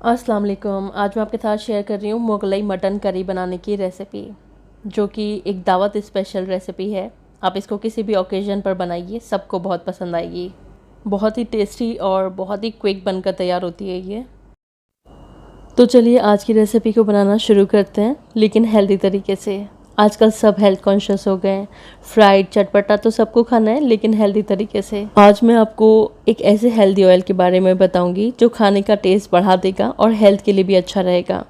अस्सलाम वालेकुम। आज मैं आपके साथ शेयर कर रही हूँ मुगलई मटन करी बनाने की रेसिपी, जो कि एक दावत स्पेशल रेसिपी है। आप इसको किसी भी ओकेज़न पर बनाइए, सबको बहुत पसंद आएगी। बहुत ही टेस्टी और बहुत ही क्विक बनकर तैयार होती है ये। तो चलिए आज की रेसिपी को बनाना शुरू करते हैं, लेकिन हेल्दी तरीके से। आजकल सब हेल्थ कॉन्शियस हो गए हैं। फ्राइड चटपटा तो सबको खाना है, लेकिन हेल्दी तरीके से। आज मैं आपको एक ऐसे हेल्दी ऑयल के बारे में बताऊंगी जो खाने का टेस्ट बढ़ा देगा और हेल्थ के लिए भी अच्छा रहेगा।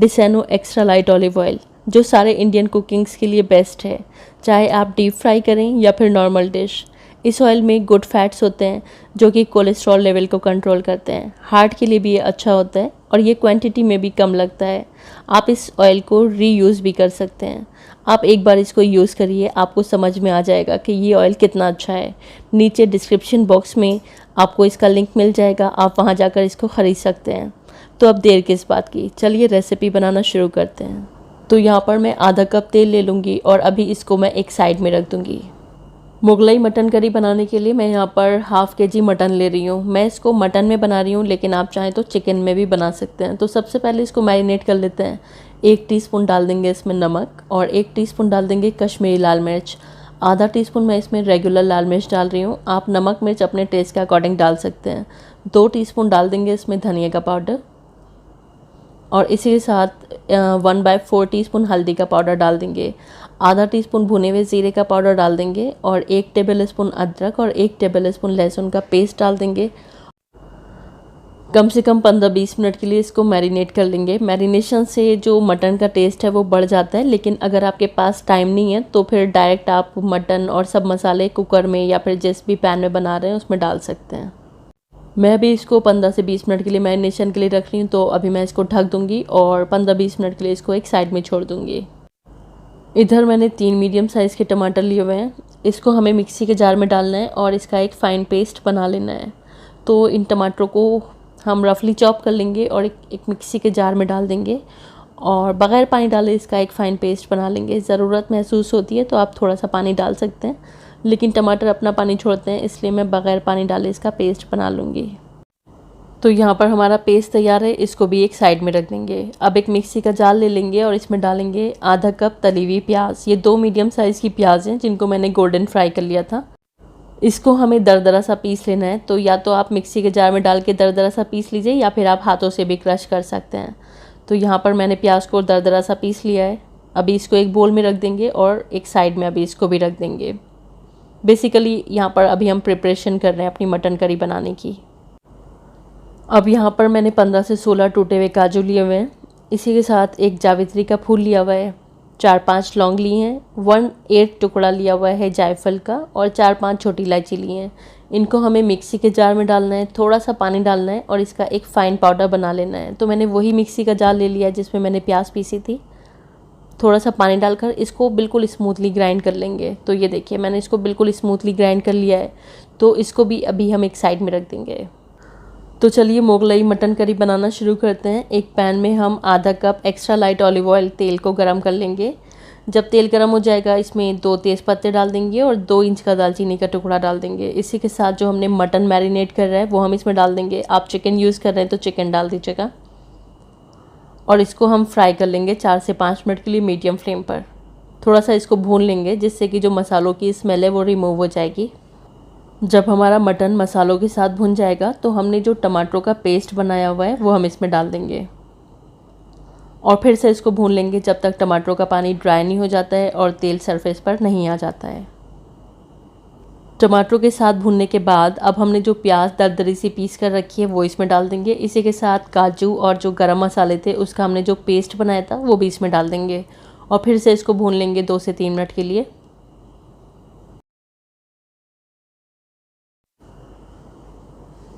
डिसेनो एक्स्ट्रा लाइट ऑलिव ऑयल, जो सारे इंडियन कुकिंग्स के लिए बेस्ट है, चाहे आप डीप फ्राई करें या फिर नॉर्मल डिश। इस ऑयल में गुड फैट्स होते हैं जो कि कोलेस्ट्रॉल लेवल को कंट्रोल करते हैं। हार्ट के लिए भी ये अच्छा होता है और ये क्वांटिटी में भी कम लगता है। आप इस ऑयल को रीयूज़ भी कर सकते हैं। आप एक बार इसको यूज़ करिए, आपको समझ में आ जाएगा कि ये ऑयल कितना अच्छा है। नीचे डिस्क्रिप्शन बॉक्स में आपको इसका लिंक मिल जाएगा, आप वहाँ जाकर इसको ख़रीद सकते हैं। तो अब देर किस बात की, चलिए रेसिपी बनाना शुरू करते हैं। तो यहाँ पर मैं आधा कप तेल ले लूँगी और अभी इसको मैं एक साइड में रख दूँगी। मुगलई मटन करी बनाने के लिए मैं यहाँ पर हाफ़ के जी मटन ले रही हूँ। मैं इसको मटन में बना रही हूँ, लेकिन आप चाहें तो चिकन में भी बना सकते हैं। तो सबसे पहले इसको मैरिनेट कर लेते हैं। 1 टीस्पून डाल देंगे इसमें नमक और 1 टीस्पून डाल देंगे कश्मीरी लाल मिर्च। आधा टीस्पून मैं इसमें रेगुलर लाल मिर्च डाल रही हूँ। आप नमक मिर्च अपने टेस्ट के अकॉर्डिंग डाल सकते हैं। 2 टीस्पून डाल देंगे इसमें धनिया का पाउडर और इसी के साथ 1/4 टीस्पून हल्दी का पाउडर डाल देंगे। आधा टीस्पून भुने हुए ज़ीरे का पाउडर डाल देंगे और 1 टेबल स्पून अदरक और 1 टेबल स्पून लहसुन का पेस्ट डाल देंगे। कम से कम 15-20 मिनट के लिए इसको मैरिनेट कर लेंगे। मैरिनेशन से जो मटन का टेस्ट है वो बढ़ जाता है, लेकिन अगर आपके पास टाइम नहीं है तो फिर डायरेक्ट आप मटन और सब मसाले कुकर में या फिर जिस भी पैन में बना रहे हैं उसमें डाल सकते हैं। मैं अभी इसको 15 से 20 मिनट के लिए मैरिनेशन के लिए रख रही हूँ, तो अभी मैं इसको ढक दूँगी और 15-20 मिनट के लिए इसको एक साइड में छोड़ दूँगी। इधर मैंने 3 मीडियम साइज़ के टमाटर लिए हुए हैं। इसको हमें मिक्सी के जार में डालना है और इसका एक फ़ाइन पेस्ट बना लेना है। तो इन टमाटरों को हम रफली चॉप कर लेंगे और एक मिक्सी के जार में डाल देंगे और बग़ैर पानी डाले इसका एक फ़ाइन पेस्ट बना लेंगे। ज़रूरत महसूस होती है तो आप थोड़ा सा पानी डाल सकते हैं, लेकिन टमाटर अपना पानी छोड़ते हैं, इसलिए मैं बग़ैर पानी डाले इसका पेस्ट बना लूँगी। तो यहाँ पर हमारा पेस्ट तैयार है, इसको भी एक साइड में रख देंगे। अब एक मिक्सी का जार ले लेंगे और इसमें डालेंगे आधा कप तली हुई प्याज। ये 2 मीडियम साइज़ की प्याज हैं जिनको मैंने गोल्डन फ्राई कर लिया था। इसको हमें दरदरा सा पीस लेना है, तो या तो आप मिक्सी के जार में डाल के दरदरा सा पीस लीजिए या फिर आप हाथों से भी क्रश कर सकते हैं। तो यहाँ पर मैंने प्याज को दरदरा सा पीस लिया है। अभी इसको एक बोल में रख देंगे और एक साइड में अभी इसको भी रख देंगे। बेसिकली यहाँ पर अभी हम प्रिपरेशन कर रहे हैं अपनी मटन करी बनाने की। अब यहाँ पर मैंने 15 से 16 टूटे हुए काजू लिए हुए हैं। इसी के साथ एक जावित्री का फूल लिया हुआ है, 4-5 लौंग लिए हैं, 1/8 टुकड़ा लिया हुआ है जायफल का और 4-5 छोटी इलायची लिए हैं। इनको हमें मिक्सी के जार में डालना है, थोड़ा सा पानी डालना है और इसका एक फ़ाइन पाउडर बना लेना है। तो मैंने वही मिक्सी का जार ले लिया है जिसमें मैंने प्याज पीसी थी। थोड़ा सा पानी डालकर इसको बिल्कुल स्मूथली ग्राइंड कर लेंगे। तो ये देखिए मैंने इसको बिल्कुल स्मूथली ग्राइंड कर लिया है, तो इसको भी अभी हम एक साइड में रख देंगे। तो चलिए मुगलई मटन करी बनाना शुरू करते हैं। एक पैन में हम आधा cup extra light olive oil तेल को गरम कर लेंगे। जब तेल गरम हो जाएगा इसमें 2 तेज़पत्ते डाल देंगे और 2 इंच का दालचीनी का टुकड़ा डाल देंगे। इसी के साथ जो हमने मटन मैरिनेट कर रहा है वो हम इसमें डाल देंगे। आप चिकन यूज़ कर रहे हैं तो चिकन डाल दीजिएगा और इसको हम फ्राई कर लेंगे 4 से 5 मिनट के लिए मीडियम फ्लेम पर। थोड़ा सा इसको भून लेंगे जिससे कि जो मसालों की स्मेल है वो रिमूव हो जाएगी। जब हमारा मटन मसालों के साथ भुन जाएगा तो हमने जो टमाटरों का पेस्ट बनाया हुआ है वो हम इसमें डाल देंगे और फिर से इसको भून लेंगे जब तक टमाटरों का पानी ड्राई नहीं हो जाता है और तेल सरफेस पर नहीं आ जाता है। टमाटरों के साथ भूनने के बाद अब हमने जो प्याज दरदरी सी पीस कर रखी है वो इसमें डाल देंगे। इसी के साथ काजू और जो गरम मसाले थे उसका हमने जो पेस्ट बनाया था वो भी इसमें डाल देंगे और फिर से इसको भून लेंगे 2 से 3 मिनट के लिए।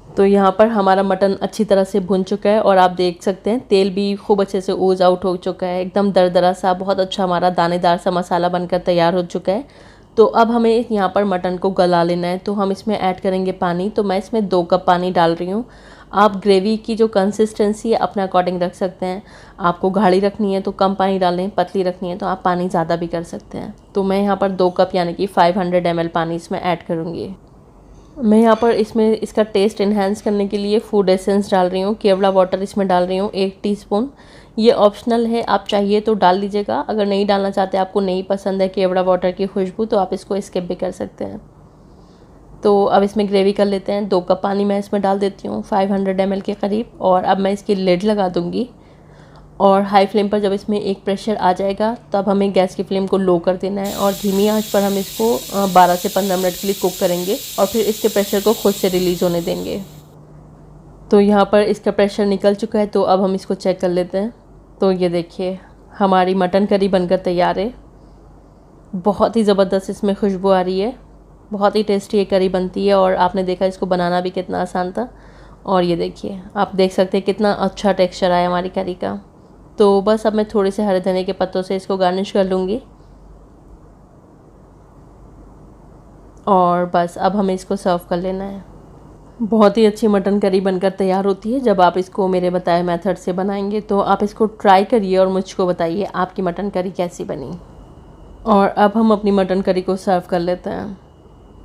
तो यहाँ पर हमारा मटन अच्छी तरह से भुन चुका है और आप देख सकते हैं तेल भी खूब अच्छे से ओज आउट हो चुका है। एकदम दरदरा सा बहुत अच्छा हमारा दानेदार सा मसाला बनकर तैयार हो चुका है। तो अब हमें यहाँ पर मटन को गला लेना है, तो हम इसमें ऐड करेंगे पानी। तो मैं इसमें 2 कप पानी डाल रही हूँ। आप ग्रेवी की जो कंसिस्टेंसी है अपने अकॉर्डिंग रख सकते हैं। आपको गाढ़ी रखनी है तो कम पानी डालें, पतली रखनी है तो आप पानी ज़्यादा भी कर सकते हैं। तो मैं यहाँ पर 2 कप यानी कि 500 ml पानी इसमें ऐड करूँगी। मैं यहाँ पर इसमें इसका टेस्ट इन्हेंस करने के लिए फूड एसेंस डाल रही हूँ। केवड़ा वाटर इसमें डाल रही हूँ 1 टीस्पून। ये ऑप्शनल है, आप चाहिए तो डाल दीजिएगा। अगर नहीं डालना चाहते, आपको नहीं पसंद है केवड़ा वाटर की खुशबू, तो आप इसको स्किप भी कर सकते हैं। तो अब इसमें ग्रेवी कर लेते हैं। 2 कप पानी मैं इसमें डाल देती हूँ 500 ml के करीब। और अब मैं इसकी लिड लगा दूँगी और हाई फ्लेम पर जब इसमें एक प्रेशर आ जाएगा तब हमें गैस की फ्लेम को लो कर देना है और धीमी आंच पर हम इसको 12 से 15 मिनट के लिए कुक करेंगे और फिर इसके प्रेशर को खुद से रिलीज़ होने देंगे। तो यहाँ पर इसका प्रेशर निकल चुका है, तो अब हम इसको चेक कर लेते हैं। तो ये देखिए हमारी मटन करी बनकर तैयार है। बहुत ही ज़बरदस्त इसमें खुशबू आ रही है। बहुत ही टेस्टी ये करी बनती है और आपने देखा इसको बनाना भी कितना आसान था। और ये देखिए आप देख सकते हैं कितना अच्छा टेक्सचर आया हमारी करी का। तो बस अब मैं थोड़े से हरे धनिया के पत्तों से इसको गार्निश कर लूँगी और बस अब हमें इसको सर्व कर लेना है। बहुत ही अच्छी मटन करी बनकर तैयार होती है जब आप इसको मेरे बताए मेथड से बनाएंगे। तो आप इसको ट्राई करिए और मुझको बताइए आपकी मटन करी कैसी बनी। और अब हम अपनी मटन करी को सर्व कर लेते हैं।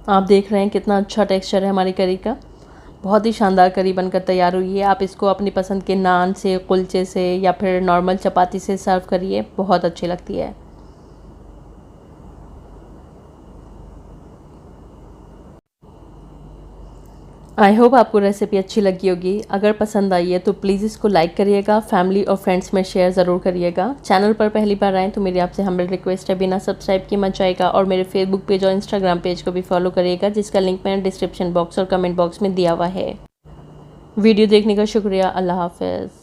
आप देख रहे हैं कितना अच्छा टेक्सचर है हमारी करी का। बहुत ही शानदार करी बनकर तैयार हुई है। आप इसको अपनी पसंद के नान से, कुलचे से या फिर नॉर्मल चपाती से सर्व करिए, बहुत अच्छी लगती है। आई होप आपको रेसिपी अच्छी लगी होगी। अगर पसंद आई है तो प्लीज़ इसको लाइक करिएगा, फैमिली और फ्रेंड्स में शेयर ज़रूर करिएगा। चैनल पर पहली बार आएँ तो मेरी आपसे हम्बल रिक्वेस्ट है, बिना सब्सक्राइब किए मत जाएगा और मेरे फेसबुक पेज और इंस्टाग्राम पेज को भी फॉलो करिएगा, जिसका लिंक मैंने डिस्क्रिप्शन बॉक्स और कमेंट बॉक्स में दिया हुआ है। वीडियो देखने का शुक्रिया। अल्लाह हाफ़िज़।